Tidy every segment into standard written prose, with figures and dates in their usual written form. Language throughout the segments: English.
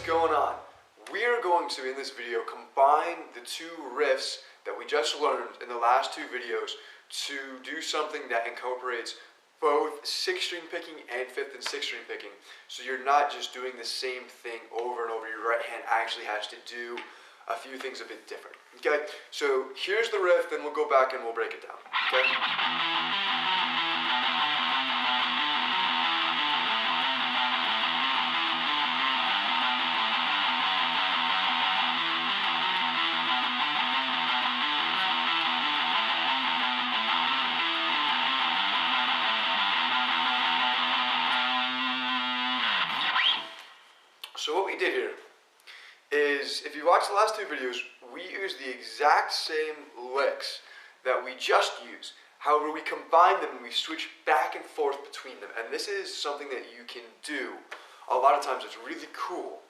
going on? We are going to, in this video, combine the two riffs that we just learned in the last two videos to do something that incorporates both 6th string picking and 5th and 6th string picking. So you're not just doing the same thing over and over. Your right hand actually has to do a few things a bit different. Okay, so here's the riff, then we'll go back and we'll break it down. Okay. So what we did here is, if you watch the last two videos, we used the exact same licks that we just used. However, we combined them and we switched back and forth between them. And this is something that you can do a lot of times. It's really cool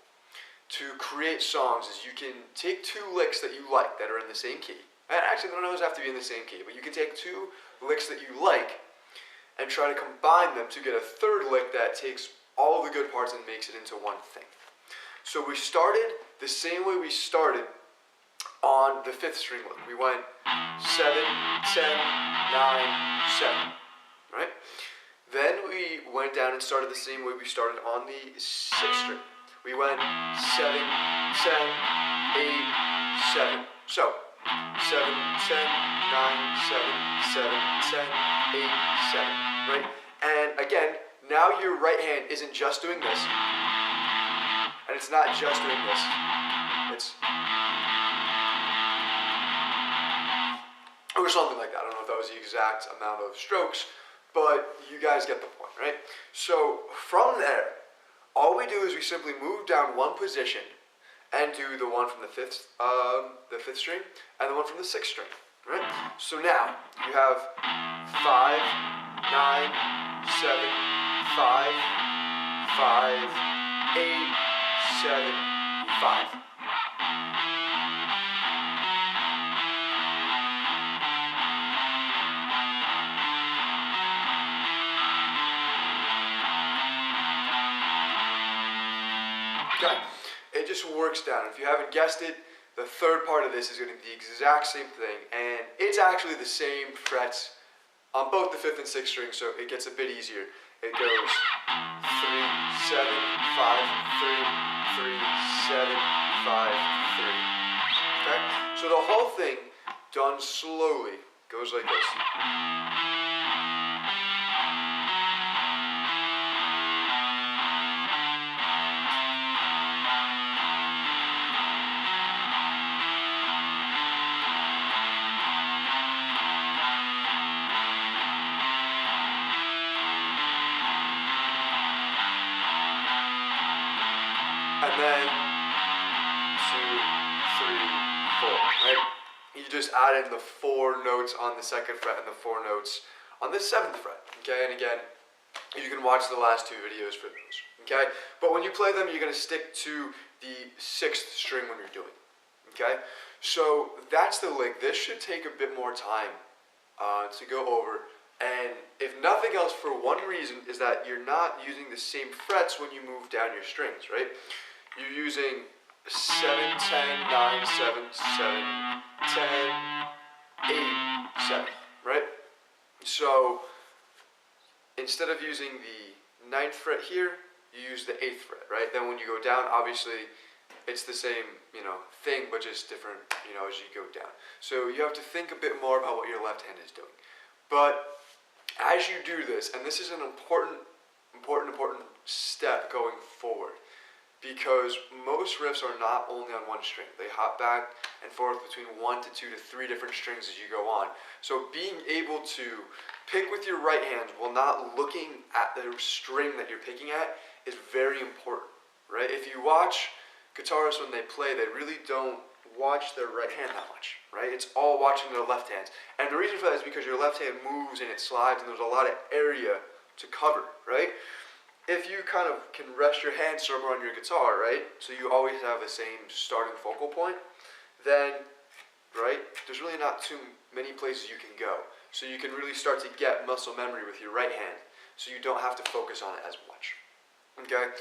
to create songs. Is you can take two licks that you like that are in the same key. And actually, they don't always have to be in the same key, but you can take two licks that you like and try to combine them to get a third lick that takes all of the good parts and makes it into one thing. So we started the same way we started on the 5th string lick. We went 7, 10, 9, 7, right? Then we went down and started the same way we started on the 6th string. We went 7, 10, 8, 7. So 7, 10, 9, 7, 7, 10, 8, 7, right? And again, now your right hand isn't just doing this, and it's not just doing this. It's or something like that. I don't know if that was the exact amount of strokes, but you guys get the point, right? So from there, all we do is we simply move down one position and do the one from the 5th string and the one from the 6th string, right? So now you have 5, 9, 7, 5, 5, 8, 7, 5. Okay, it just works down. If you haven't guessed it, the third part of this is going to be the exact same thing, and it's actually the same frets on both the 5th and 6th string, so it gets a bit easier. It goes 3, 7, 5, 3, 3, 7, 5, 3. Okay? So the whole thing, done slowly, goes like this. And then 2, 3, 4, right? You just add in the 4 notes on the 2nd fret and the 4 notes on the 7th fret, okay? And again, you can watch the last two videos for those, okay? But when you play them, you're gonna stick to the 6th string when you're doing it, okay? So that's the lick. This should take a bit more time to go over. And if nothing else, for one reason, is that you're not using the same frets when you move down your strings, right? You're using 7, 10, 9, 7, 7, 10, 8, 7, right? So instead of using the 9th fret here, you use the 8th fret, right? Then when you go down, obviously, it's the same, thing, but just different, as you go down. So you have to think a bit more about what your left hand is doing. But as you do this, and this is an important step going forward, because most riffs are not only on one string. They hop back and forth between 1 to 2 to 3 different strings as you go on. So being able to pick with your right hand while not looking at the string that you're picking at is very important, right? If you watch guitarists when they play, they really don't watch their right hand that much, right? It's all watching their left hands. And the reason for that is because your left hand moves and it slides and there's a lot of area to cover, right? If you kind of can rest your hand somewhere on your guitar, right, so you always have the same starting focal point, then, right, there's really not too many places you can go. So you can really start to get muscle memory with your right hand, so you don't have to focus on it as much. Okay?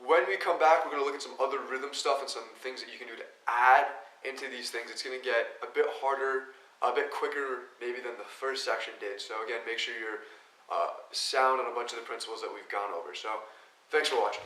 When we come back, we're going to look at some other rhythm stuff and some things that you can do to add into these things. It's going to get a bit harder, a bit quicker maybe than the first section did. So again, make sure you're sound on a bunch of the principles that we've gone over. So thanks for watching.